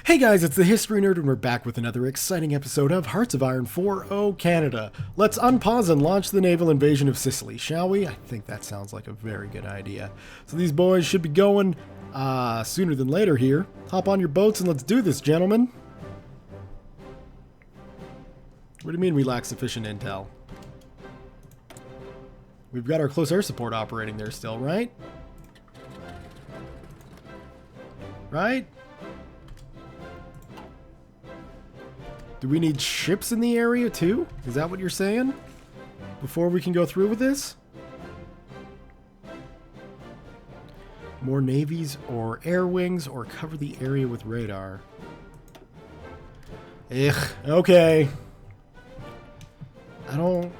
Hey guys, it's the History Nerd, and we're back with another exciting episode of Hearts of Iron 4-0 Canada. Let's unpause and launch the naval invasion of Sicily, shall we? I think that sounds like a very good idea. So these boys should be going sooner than later here. Hop on your boats and let's do this, gentlemen. What do you mean we lack sufficient intel? We've got our close air support operating there still, right? Right? Do we need ships in the area too? Is that what you're saying? Before we can go through with this? More navies or air wings or cover the area with radar. Ugh, okay. I don't...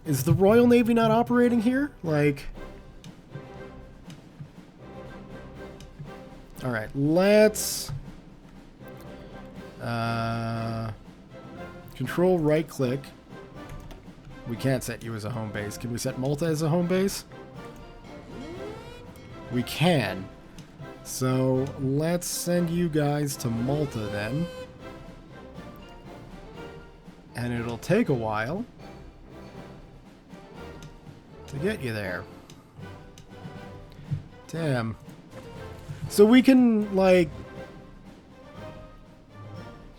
Is the Royal Navy not operating here? Like... Alright, let's... Control right click. We can't set you as a home base. Can we set Malta as a home base? We can. So, let's send you guys to Malta then. And it'll take a while to get you there. Damn. So we can, like,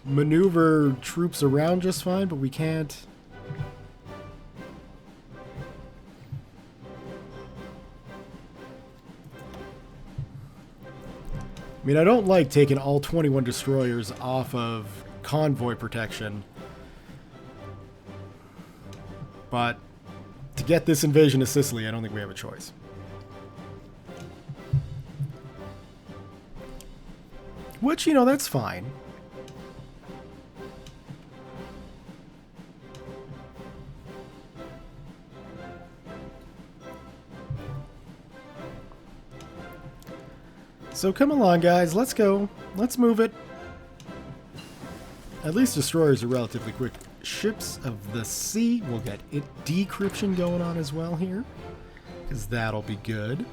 maneuver troops around just fine, but we can't... I mean, I don't like taking all 21 destroyers off of convoy protection. But to get this invasion of Sicily, I don't think we have a choice. Which, you know, that's fine. So come along, guys. Let's go. Let's move it. At least destroyers are relatively quick. Ships of the sea. We'll get it decryption going on as well here, because that'll be good.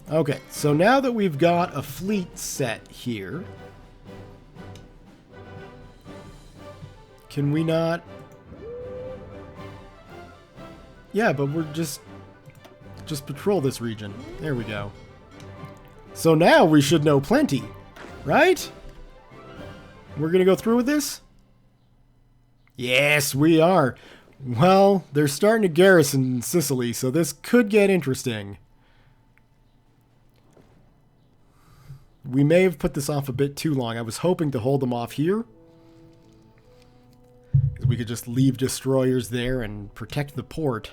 Okay, so now that we've got a fleet set here, can we not... Yeah, but we're just patrol this region. There we go. So now we should know plenty, right? We're gonna go through with this? Yes, we are. Well, they're starting to garrison Sicily, so this could get interesting. We may have put this off a bit too long. I was hoping to hold them off here, because we could just leave destroyers there and protect the port.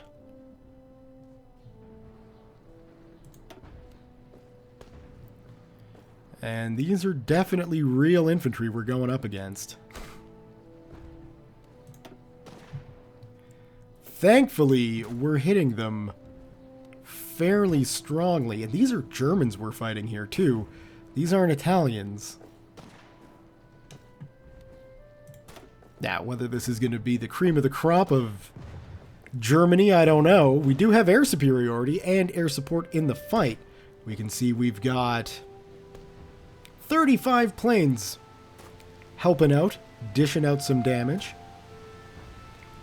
And these are definitely real infantry we're going up against. Thankfully, we're hitting them fairly strongly. And these are Germans we're fighting here, too. These aren't Italians. Now, whether this is going to be the cream of the crop of Germany, I don't know. We do have air superiority and air support in the fight. We can see we've got 35 planes helping out, dishing out some damage.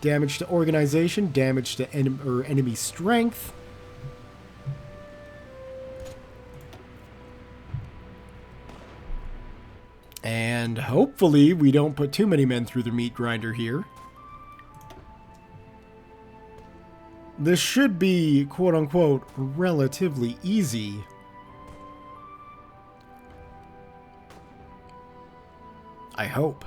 Damage to organization, damage to enemy strength. And hopefully we don't put too many men through the meat grinder here. This should be, quote-unquote, relatively easy. I hope.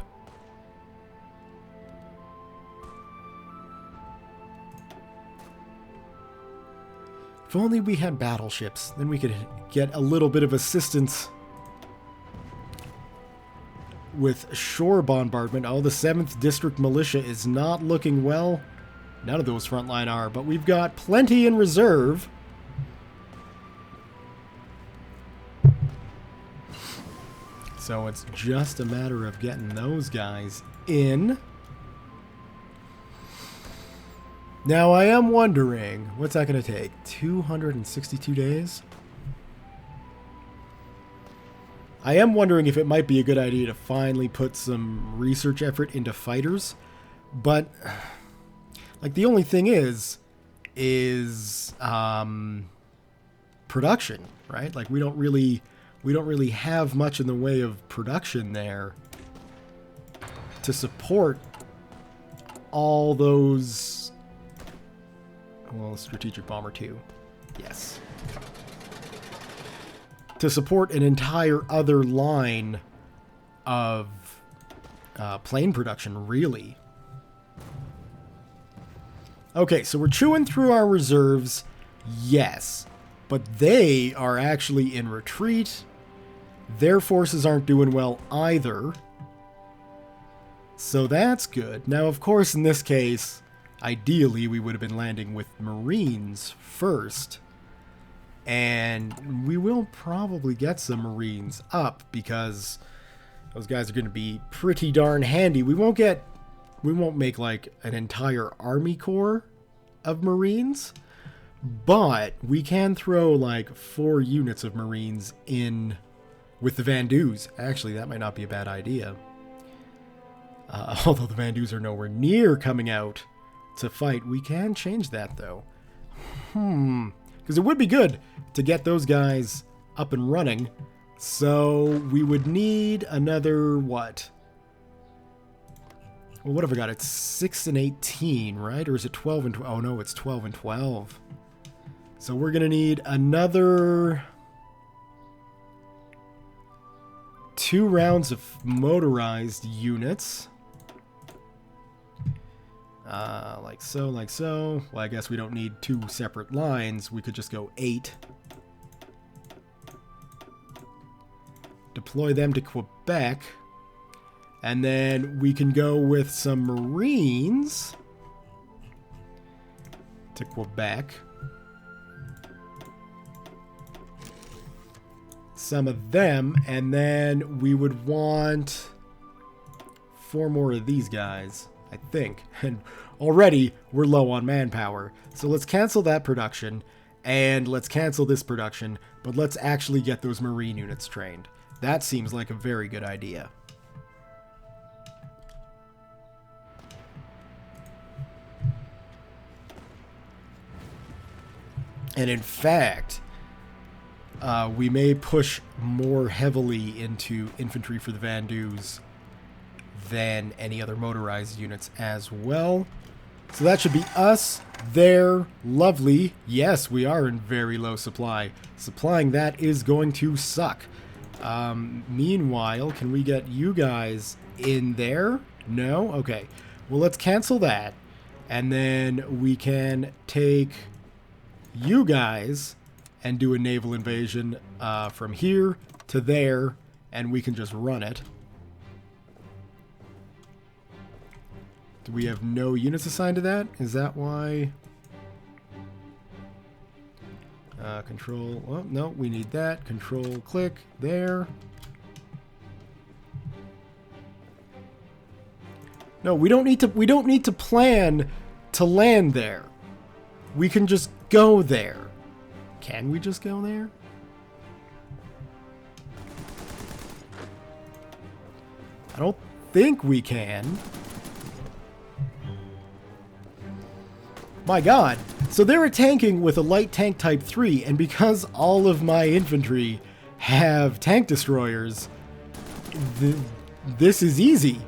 If only we had battleships, then we could get a little bit of assistance with shore bombardment. Oh, the 7th District Militia is not looking well. None of those frontline are, but we've got plenty in reserve. So it's just a matter of getting those guys in. Now, I am wondering, what's that going to take? 262 days? I am wondering if it might be a good idea to finally put some research effort into fighters. But, like, the only thing is production, right? Like, we don't really have much in the way of production there to support all those. Well, strategic bomber too. Yes. To support an entire other line of plane production, really. Okay, so we're chewing through our reserves, yes. But they are actually in retreat. Their forces aren't doing well either. So that's good. Now, of course, in this case, ideally, we would have been landing with Marines first. And we will probably get some Marines up because those guys are going to be pretty darn handy. We won't make like an entire army corps of Marines, but we can throw like 4 units of Marines in with the Vandus. Actually, that might not be a bad idea. Although the Vandus are nowhere near coming out to fight. We can change that, though. Because it would be good to get those guys up and running. So we would need another, what? Well, what have I got? It's 6 and 18, right? Or is it 12 and 12? Oh, no, it's 12 and 12. So we're going to need another 2 rounds of motorized units. Like so, like so. Well, I guess we don't need 2 separate lines. We could just go 8. Deploy them to Quebec. And then we can go with some Marines to Quebec. Some of them. And then we would want 4 more of these guys, I think. And already we're low on manpower. So let's cancel that production and let's cancel this production, but let's actually get those Marine units trained. That seems like a very good idea. And in fact, we may push more heavily into infantry for the Vandus than any other motorized units as well. So that should be us there. Lovely. Yes, we are in very low supply. Supplying that is going to suck. Meanwhile, can we get you guys in there? No? Okay. Well, let's cancel that. And then we can take you guys and do a naval invasion from here to there, and we can just run it. Do we have no units assigned to that? Is that why? Control. Oh, no, we need that. Control click there. No, we don't need to plan to land there. We can just go there. Can we just go there? I don't think we can. My god. So they're tanking with a light tank type 3, and because all of my infantry have tank destroyers, this is easy.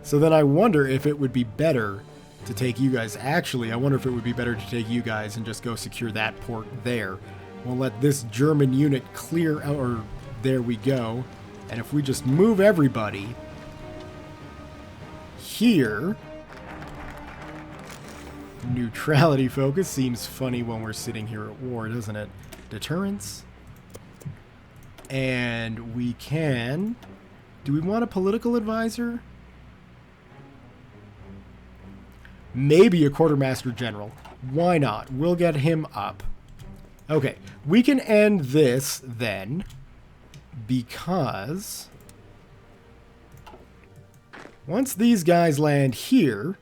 So then I wonder if it would be better to take you guys. Actually, I wonder if it would be better to take you guys and just go secure that port there. We'll let this German unit clear out, or there we go. And if we just move everybody here, neutrality focus seems funny when we're sitting here at war, doesn't it? Deterrence. And we can, do we want a political advisor? Maybe a quartermaster general. Why not? We'll get him up. Okay, we can end this then. Because once these guys land here,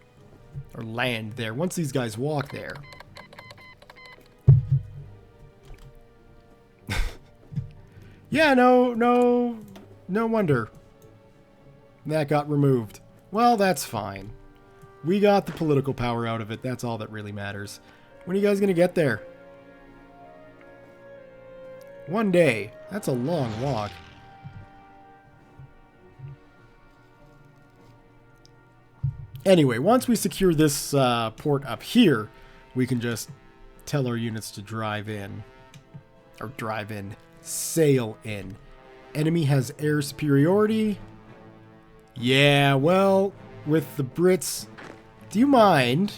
or land there, once these guys walk there, yeah, no wonder that got removed. Well, that's fine. We got the political power out of it. That's all that really matters. When are you guys going to get there? One day. That's a long walk. Anyway, once we secure this port up here, we can just tell our units to drive in. Or drive in. Sail in. Enemy has air superiority. Yeah, well, with the Brits... Do you mind?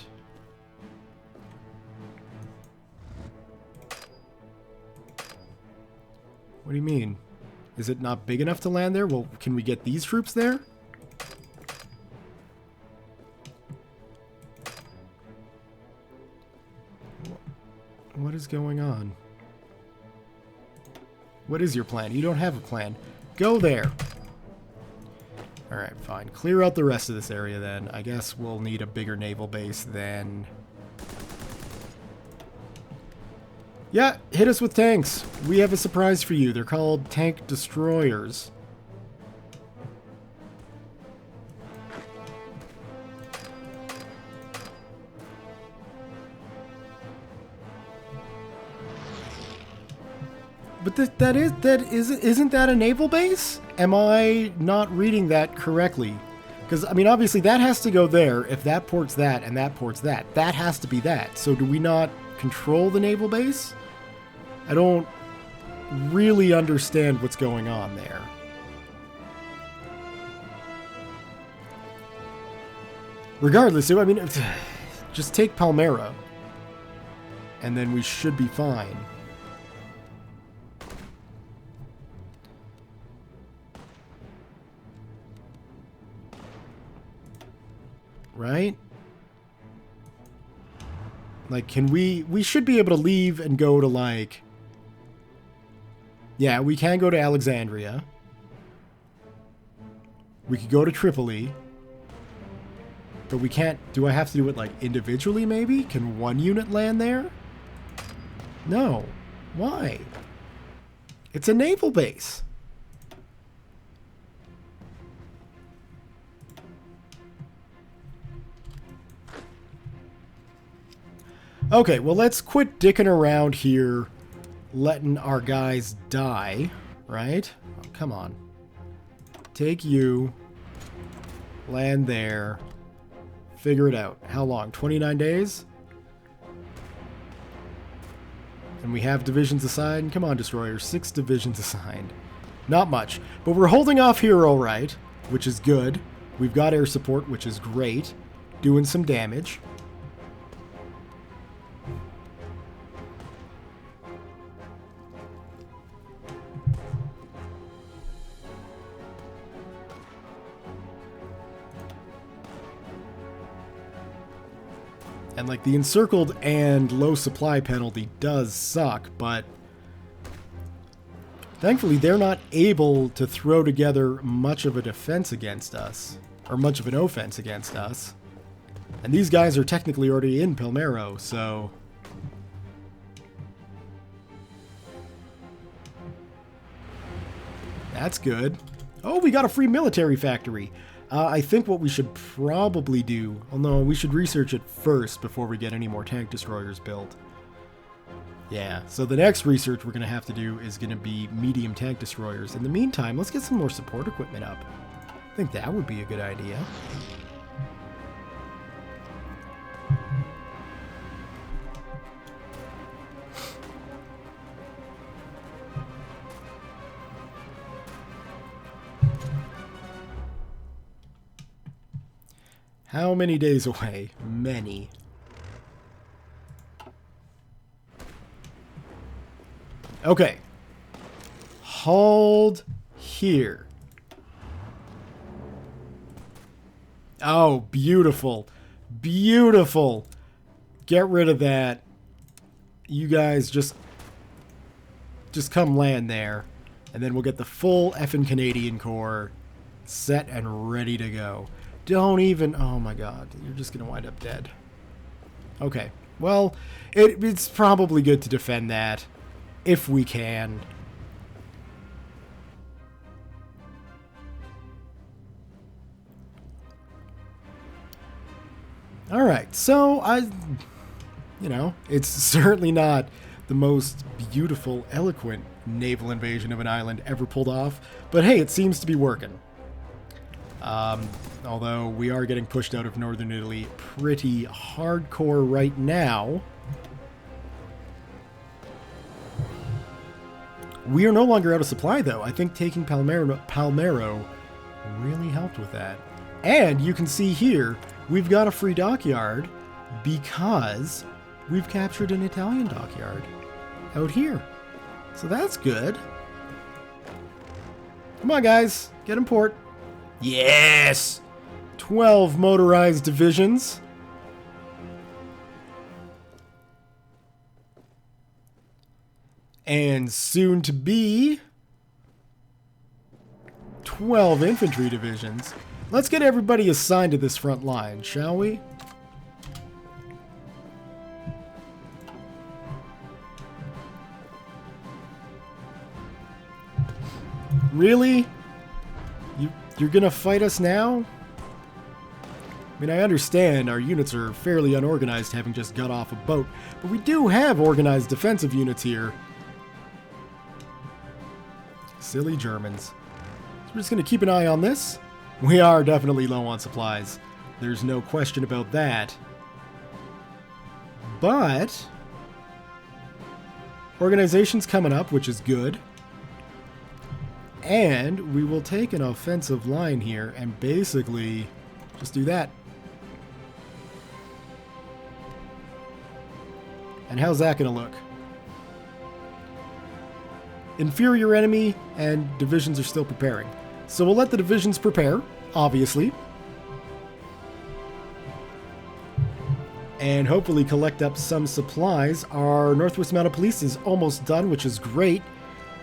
What do you mean? Is it not big enough to land there? Well, can we get these troops there? What is going on? What is your plan? You don't have a plan. Go there. Alright, fine. Clear out the rest of this area then. I guess we'll need a bigger naval base than... Yeah, hit us with tanks. We have a surprise for you. They're called tank destroyers. But isn't that a naval base? Am I not reading that correctly? Because, I mean, obviously that has to go there if that ports that and that ports that. That has to be that. So do we not control the naval base? I don't really understand what's going on there. Regardless, I mean, just take Palmyra. And then we should be fine. Right? Like, can we should be able to leave and go to, like... Yeah, we can go to Alexandria. We could go to Tripoli. But we can't... Do I have to do it, like, individually, maybe? Can one unit land there? No. Why? It's a naval base. Okay, well, let's quit dicking around here, letting our guys die, right? Oh, come on. Take you, land there, figure it out. How long? 29 days? And we have divisions assigned. Come on, destroyers. 6 divisions assigned. Not much. But we're holding off here all right, which is good. We've got air support, which is great. Doing some damage. And, like, the encircled and low supply penalty does suck, but thankfully they're not able to throw together much of a defense against us, or much of an offense against us. And these guys are technically already in Palmero, so... That's good. Oh, we got a free military factory. I think what we should probably do... Well, no, we should research it first before we get any more tank destroyers built. Yeah, so the next research we're going to have to do is going to be medium tank destroyers. In the meantime, let's get some more support equipment up. I think that would be a good idea. How many days away? Many. Okay. Hold here. Oh, beautiful. Beautiful. Get rid of that. You guys just come land there. And then we'll get the full effing Canadian Corps set and ready to go. Don't even... Oh my god, you're just going to wind up dead. Okay, well, it's probably good to defend that if we can. Alright, so you know, it's certainly not the most beautiful, eloquent naval invasion of an island ever pulled off, but hey, it seems to be working. Although we are getting pushed out of northern Italy pretty hardcore right now. We are no longer out of supply, though. I think taking Palmero really helped with that. And you can see here, we've got a free dockyard because we've captured an Italian dockyard out here. So that's good. Come on, guys. Get in port. Yes! 12 motorized divisions. And soon to be 12 infantry divisions. Let's get everybody assigned to this front line, shall we? Really? You're gonna fight us now? I mean, I understand our units are fairly unorganized, having just got off a boat, but we do have organized defensive units here. Silly Germans. So we're just gonna keep an eye on this. We are definitely low on supplies. There's no question about that. But organization's coming up, which is good. And we will take an offensive line here and basically just do that. And how's that going to look? Inferior enemy and divisions are still preparing. So we'll let the divisions prepare, obviously. And hopefully collect up some supplies. Our Northwest Mounted Police is almost done, which is great.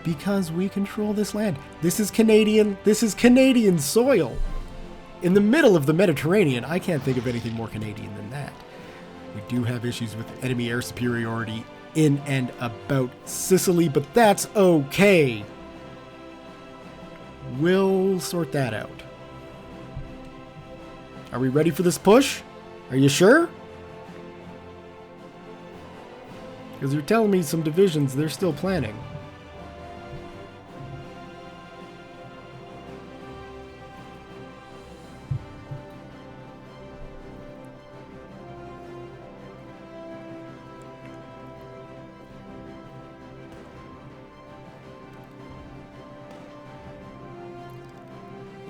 Because we control this land. This is Canadian soil. In the middle of the Mediterranean, I can't think of anything more Canadian than that. We do have issues with enemy air superiority in and about Sicily, but that's okay. We'll sort that out. Are we ready for this push? Are you sure? Because you're telling me some divisions they're still planning.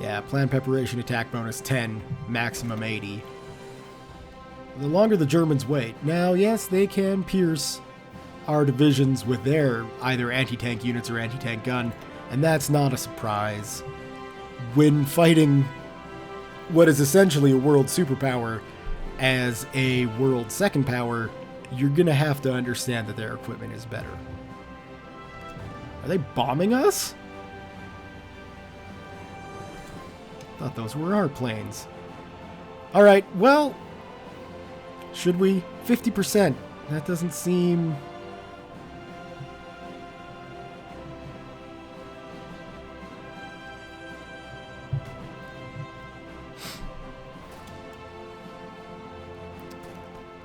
Yeah, plan preparation attack bonus 10, maximum 80. The longer the Germans wait. Now, yes, they can pierce our divisions with their either anti-tank units or anti-tank gun, and that's not a surprise. When fighting what is essentially a world superpower as a world second power, you're gonna have to understand that their equipment is better. Are they bombing us? Thought those were our planes. Alright, well, should we? 50%. That doesn't seem...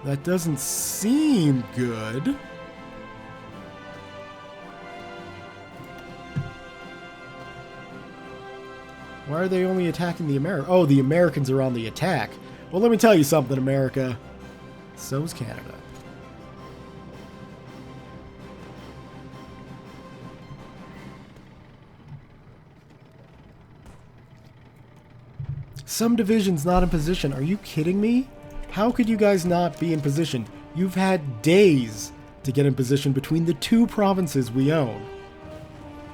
That doesn't seem good. Why are they only attacking the Americans? Oh, the Americans are on the attack. Well, let me tell you something, America. So's Canada. Some divisions not in position. Are you kidding me? How could you guys not be in position? You've had days to get in position between the two provinces we own.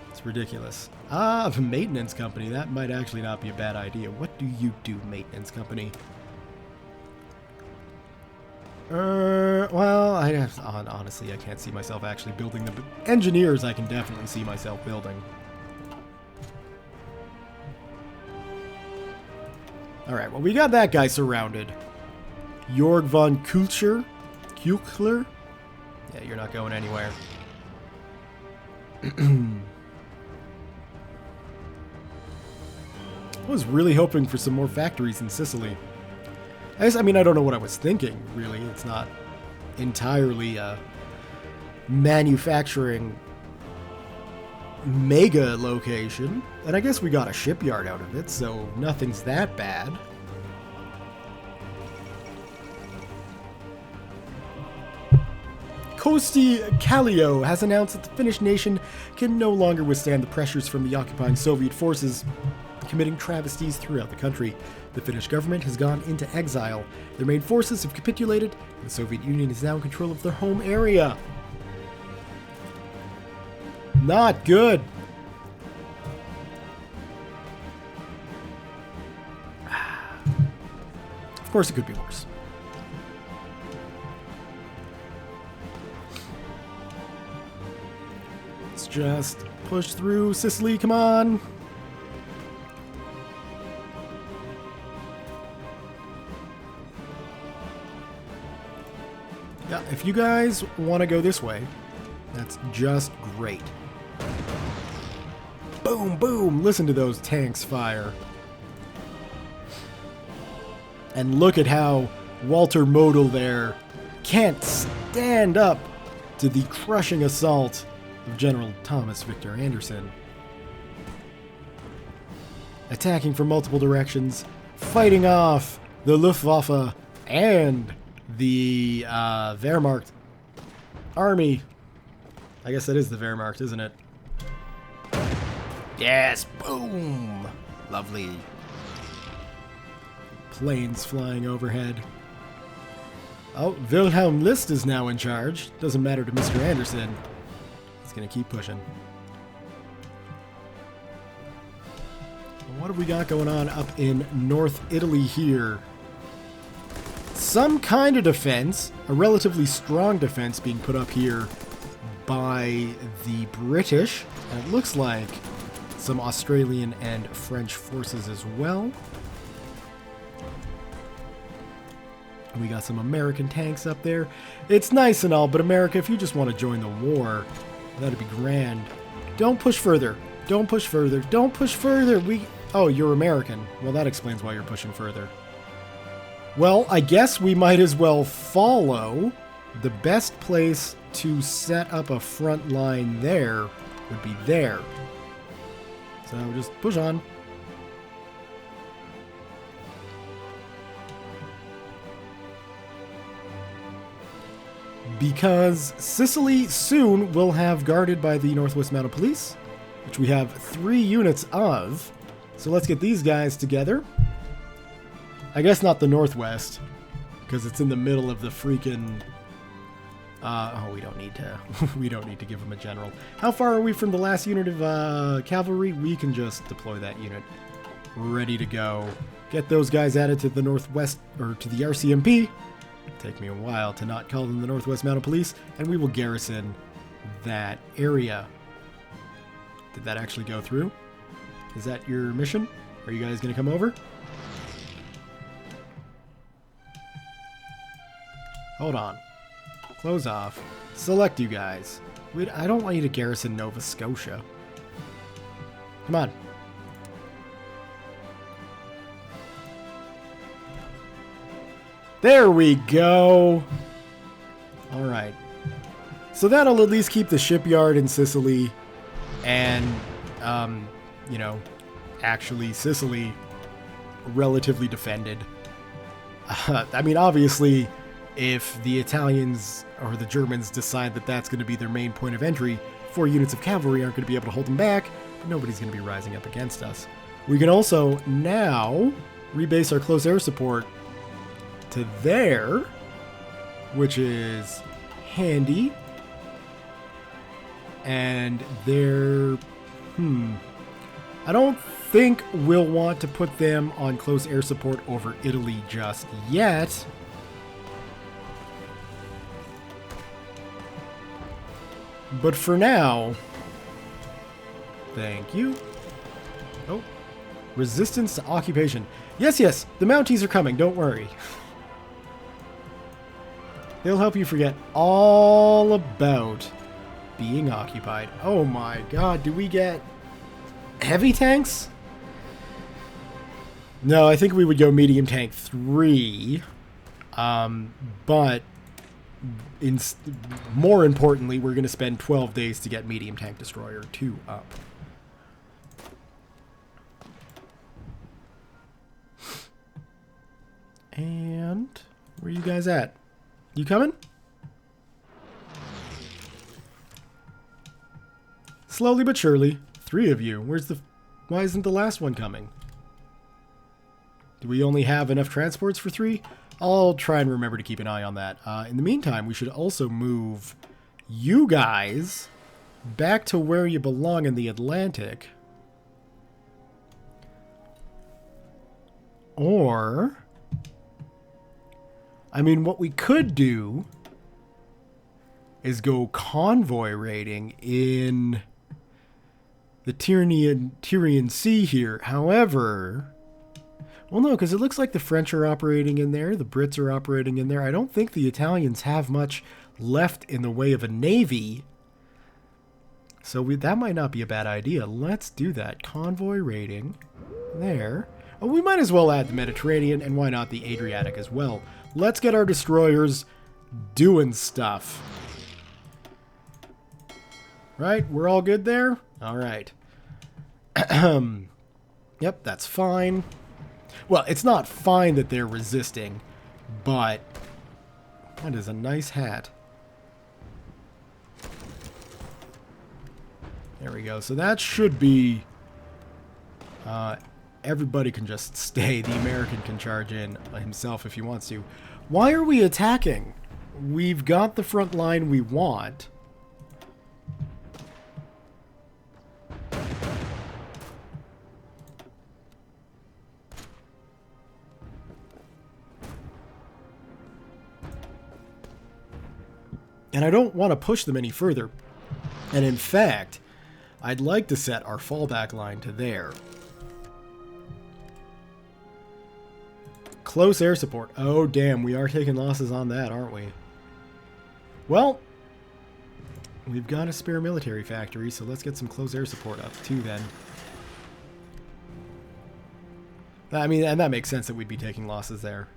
It's ridiculous. Ah, the maintenance company. That might actually not be a bad idea. What do you do, maintenance company? Well, honestly, I can't see myself actually building them. But engineers, I can definitely see myself building. Alright, well, we got that guy surrounded. Jorg von Kuchler? Yeah, you're not going anywhere. I was really hoping for some more factories in Sicily. I don't know what I was thinking, really. It's not entirely a manufacturing mega location. And I guess we got a shipyard out of it, so nothing's that bad. Kosti Kallio has announced that the Finnish nation can no longer withstand the pressures from the occupying Soviet forces, committing travesties throughout the country. The Finnish government has gone into exile. Their main forces have capitulated, and the Soviet Union is now in control of their home area. Not good. Of course, it could be worse. Let's just push through Sicily. Come on. Yeah, if you guys want to go this way, that's just great. Boom, boom. Listen to those tanks fire. And look at how Walter Model there can't stand up to the crushing assault of General Thomas Victor Anderson. Attacking from multiple directions, fighting off the Luftwaffe and the Wehrmacht army. I guess that is the Wehrmacht, isn't it? Yes, boom! Lovely. Planes flying overhead. Oh, Wilhelm List is now in charge. Doesn't matter to Mr. Anderson. He's gonna keep pushing. What have we got going on up in North Italy here? Some kind of defense, a relatively strong defense being put up here by the British. And it looks like some Australian and French forces as well. We got some American tanks up there. It's nice and all, but America, if you just want to join the war, that'd be grand. Don't push further. Don't push further. Don't push further. Oh, you're American. Well, that explains why you're pushing further. Well, I guess we might as well follow. The best place to set up a front line there would be there. So just push on. Because Sicily soon will have guarded by the Northwest Mounted Police, which we have 3 units of. So let's get these guys together. I guess not the Northwest, because it's in the middle of the freaking... oh, we don't need to. We don't need to give them a general. How far are we from the last unit of cavalry? We can just deploy that unit. Ready to go. Get those guys added to the Northwest, or to the RCMP. Take me a while to not call them the Northwest Mounted Police, and we will garrison that area. Did that actually go through? Is that your mission? Are you guys going to come over? Hold on. Close off. Select you guys. I don't want you to garrison Nova Scotia. Come on. There we go. All right. So that'll at least keep the shipyard in Sicily and, you know, actually Sicily relatively defended. I mean, obviously, if the Italians or the Germans decide that that's going to be their main point of entry, 4 units of cavalry aren't going to be able to hold them back. Nobody's going to be rising up against us. We can also now rebase our close air support to there, which is handy. And there, I don't think we'll want to put them on close air support over Italy just yet. But for now, thank you. Oh, resistance to occupation. Yes, yes, the Mounties are coming, don't worry. They'll help you forget all about being occupied. Oh my god, do we get heavy tanks? No, I think we would go medium tank 3. But more importantly, we're going to spend 12 days to get medium tank destroyer 2 up. And where are you guys at? You coming? Slowly but surely. 3 of you. Why isn't the last one coming? Do we only have enough transports for 3? I'll try and remember to keep an eye on that. In the meantime, we should also move you guys back to where you belong in the Atlantic. Or, I mean, what we could do is go convoy raiding in the Tyrian Sea here. However, well, no, because it looks like the French are operating in there, the Brits are operating in there. I don't think the Italians have much left in the way of a navy. So that might not be a bad idea. Let's do that. Convoy raiding there. Oh, we might as well add the Mediterranean, and why not the Adriatic as well. Let's get our destroyers doing stuff. Right? We're all good there? All right. Yep, that's fine. Well, it's not fine that they're resisting, but that is a nice hat. There we go. So that should be... everybody can just stay. The American can charge in himself if he wants to. Why are we attacking? We've got the front line we want. And I don't want to push them any further. And in fact, I'd like to set our fallback line to there. Close air support. Oh, damn. We are taking losses on that, aren't we? Well, we've got a spare military factory, so let's get some close air support up too then. I mean, and that makes sense that we'd be taking losses there.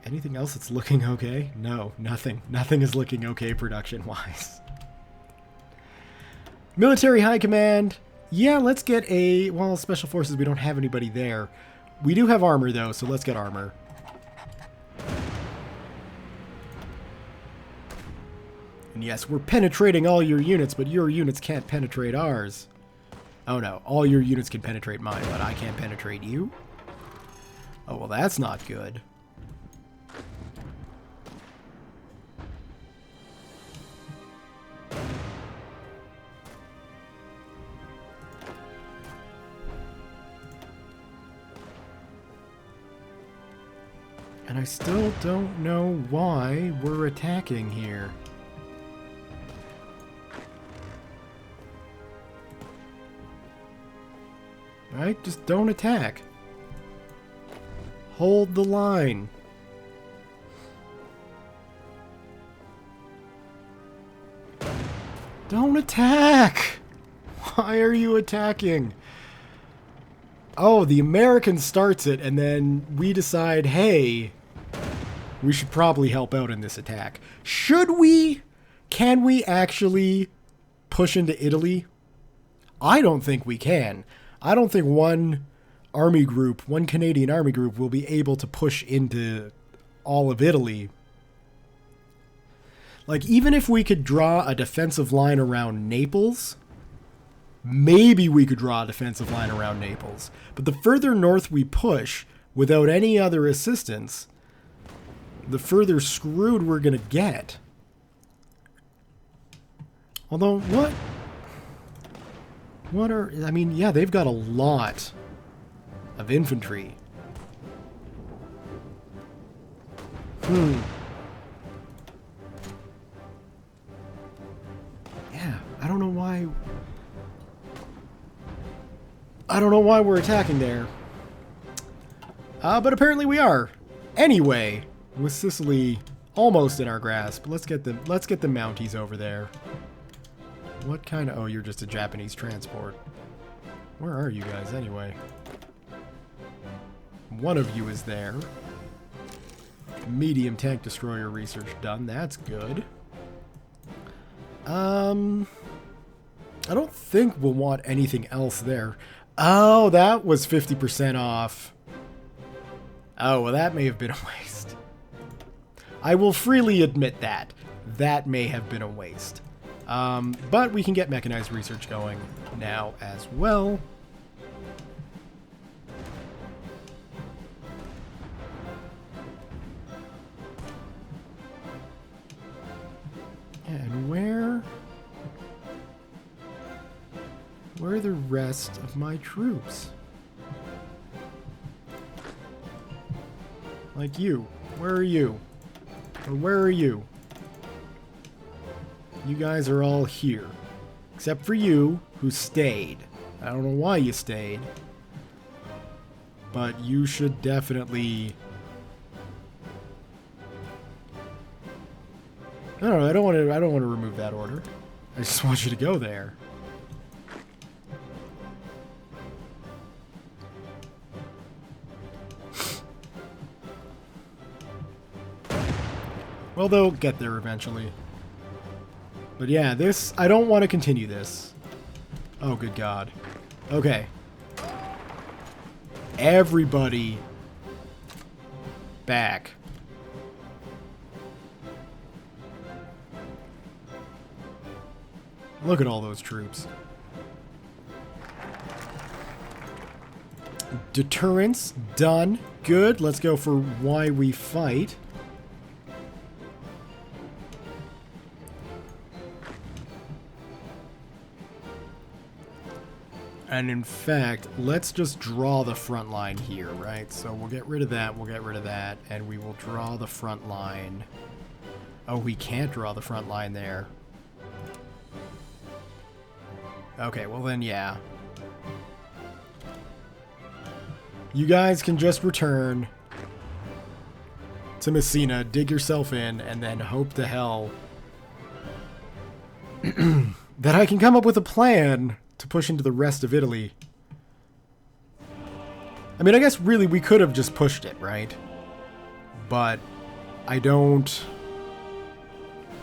Anything else that's looking okay? No, nothing. Nothing is looking okay production-wise. Military High Command. Yeah, let's get a... Well, Special Forces, we don't have anybody there. We do have armor, though, so let's get armor. And yes, we're penetrating all your units, but your units can't penetrate ours. Oh, no. All your units can penetrate mine, but I can't penetrate you? Oh, well, that's not good. And I still don't know why we're attacking here. Right? Just don't attack. Hold the line. Don't attack! Why are you attacking? Oh, the American starts it, and then we decide, hey, we should probably help out in this attack. Should we? Can we actually push into Italy? I don't think we can. I don't think one army group, one Canadian army group, will be able to push into all of Italy. Like, even if we could draw a defensive line around Naples, maybe we could draw a defensive line around Naples. But the further north we push, without any other assistance, the further screwed we're going to get. Although, what are... I mean, yeah, they've got a lot of infantry. Yeah, I don't know why we're attacking there. But apparently we are. Anyway, with Sicily almost in our grasp, let's get the Mounties over there. What kind of... Oh, you're just a Japanese transport. Where are you guys anyway? One of you is there. Medium tank destroyer research done. That's good. I don't think we'll want anything else there. Oh, that was 50% off. Oh, well, that may have been a waste. I will freely admit that. That may have been a waste. But we can get mechanized research going now as well. And where are the rest of my troops? Like you. Where are you? Or where are you? You guys are all here. Except for you, who stayed. I don't know why you stayed. But you should definitely... No, I don't want to remove that order. I just want you to go there. Well, they'll get there eventually. But yeah, this... I don't want to continue this. Oh, good God. Okay. Everybody... back. Look at all those troops. Deterrence, done. Good. Let's go for why we fight. And in fact, let's just draw the front line here, right? So we'll get rid of that, and we will draw the front line. Oh, we can't draw the front line there. Okay, well then, yeah. You guys can just return to Messina, dig yourself in, and then hope to hell that I can come up with a plan to push into the rest of Italy. I mean, I guess really we could have just pushed it, right? But I don't...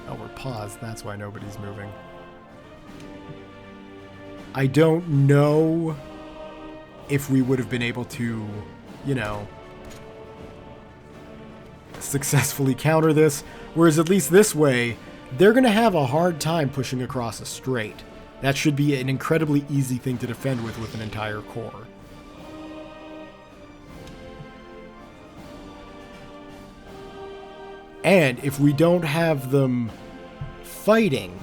Oh, we're paused. That's why nobody's moving. I don't know if we would have been able to, you know, successfully counter this. Whereas at least this way, they're going to have a hard time pushing across a strait. That should be an incredibly easy thing to defend with an entire corps. And if we don't have them fighting,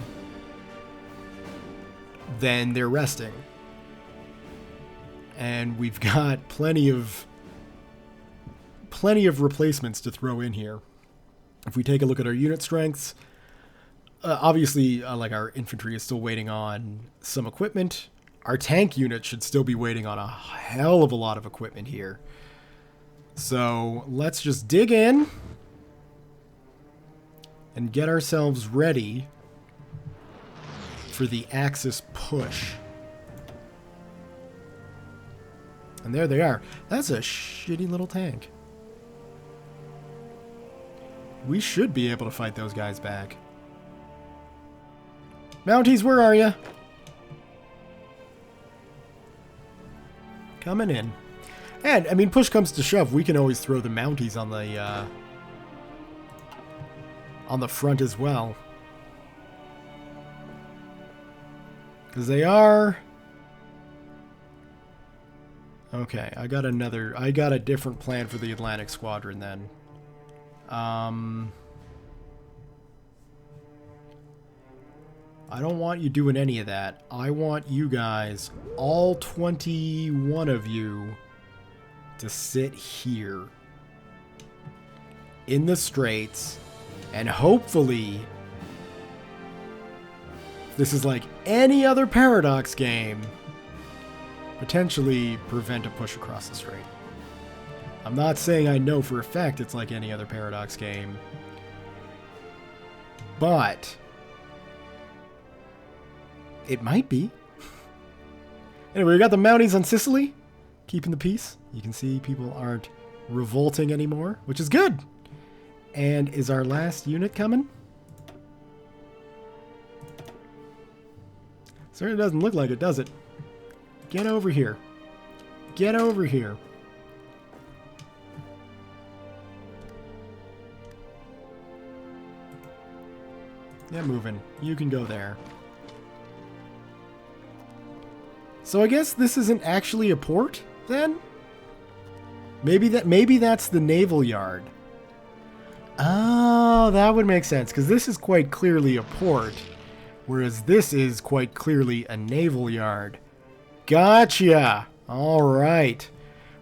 then they're resting. And we've got plenty of replacements to throw in here. If we take a look at our unit strengths, obviously, like our infantry is still waiting on some equipment. Our tank unit should still be waiting on a hell of a lot of equipment here. So let's just dig in and get ourselves ready for the Axis push. And there they are. That's a shitty little tank. We should be able to fight those guys back. Mounties, where are you? Coming in. And, I mean, push comes to shove, we can always throw the Mounties on the front as well. Because they are... Okay, I got a different plan for the Atlantic Squadron then. I don't want you doing any of that. I want you guys, all 21 of you, to sit here in the straits, and hopefully, this is like any other Paradox game, potentially prevent a push across the strait. I'm not saying I know for a fact it's like any other Paradox game. But it might be. Anyway, we got the Mounties on Sicily, keeping the peace. You can see people aren't revolting anymore, which is good. And is our last unit coming? Certainly doesn't look like it, does it? Get over here. Get over here. Get moving. You can go there. So I guess this isn't actually a port, then? Maybe that's the naval yard. Oh, that would make sense, because this is quite clearly a port, whereas this is quite clearly a naval yard. Gotcha! Alright.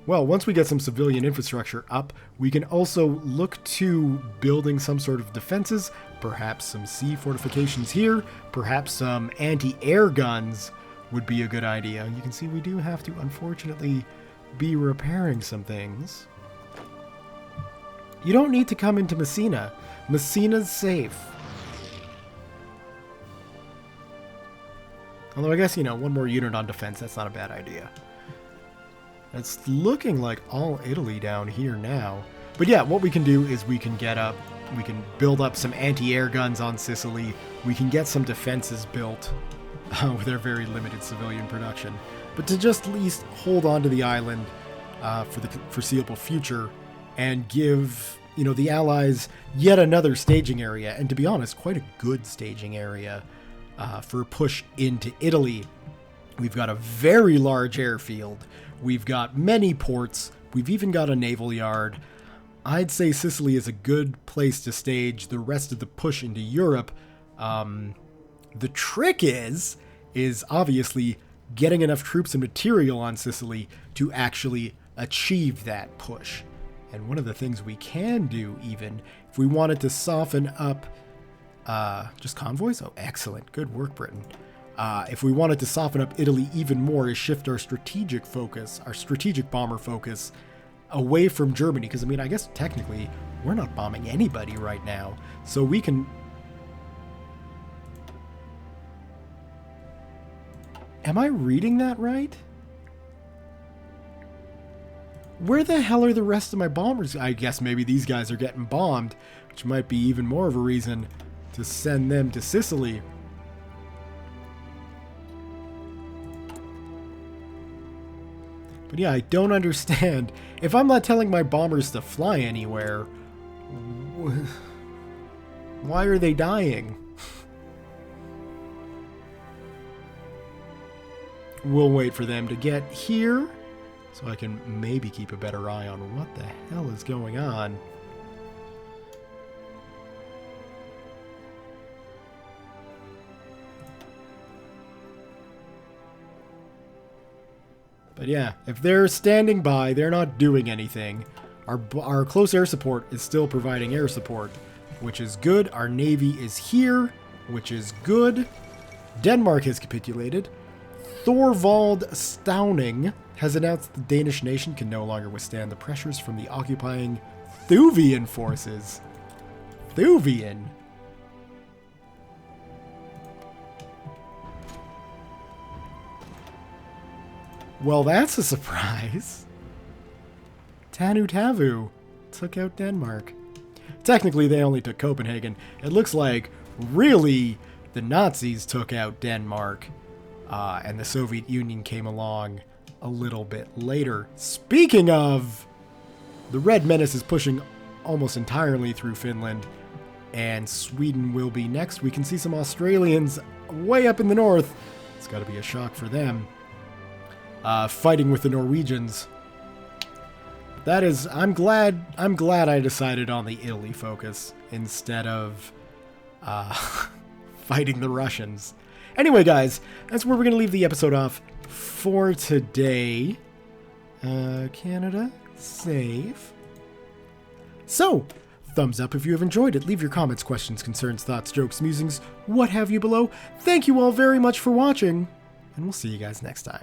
Well, once we get some civilian infrastructure up, we can also look to building some sort of defenses, perhaps some sea fortifications here, perhaps some anti-air guns would be a good idea. You can see we do have to, unfortunately, be repairing some things. You don't need to come into Messina. Messina's safe. Although I guess, you know, one more unit on defense, that's not a bad idea. It's looking like all Italy down here now. But yeah, what we can do is we can build up some anti-air guns on Sicily. We can get some defenses built with our very limited civilian production. But to just at least hold on to the island for the foreseeable future and give, you know, the Allies yet another staging area. And to be honest, quite a good staging area for a push into Italy. We've got a very large airfield. We've got many ports. We've even got a naval yard. I'd say Sicily is a good place to stage the rest of the push into Europe. The trick is obviously getting enough troops and material on Sicily to actually achieve that push. And one of the things we can do, even, if we wanted to soften up... just convoys? Oh, excellent. Good work, Britain. If we wanted to soften up Italy even more, is shift our strategic focus, our strategic bomber focus, away from Germany. Because, I mean, I guess technically we're not bombing anybody right now. So we can... Am I reading that right? Where the hell are the rest of my bombers? I guess maybe these guys are getting bombed, which might be even more of a reason to send them to Sicily. But yeah, I don't understand. If I'm not telling my bombers to fly anywhere, why are they dying? We'll wait for them to get here, so I can maybe keep a better eye on what the hell is going on. But yeah, if they're standing by, they're not doing anything. Our close air support is still providing air support, which is good. Our navy is here, which is good. Denmark has capitulated. Thorvald Stauning has announced the Danish nation can no longer withstand the pressures from the occupying Thuvian forces. Thuvian? Well, that's a surprise. Tanu Tavu took out Denmark. Technically, they only took Copenhagen. It looks like, really, the Nazis took out Denmark, and the Soviet Union came along a little bit later. Speaking of, the Red Menace is pushing almost entirely through Finland, and Sweden will be next. We can see some Australians way up in the north. It's got to be a shock for them. Fighting with the Norwegians. That is, I'm glad I decided on the Italy focus instead of fighting the Russians. Anyway, guys, that's where we're going to leave the episode off for today. Canada, safe. So, thumbs up if you have enjoyed it. Leave your comments, questions, concerns, thoughts, jokes, musings, what have you below. Thank you all very much for watching, and we'll see you guys next time.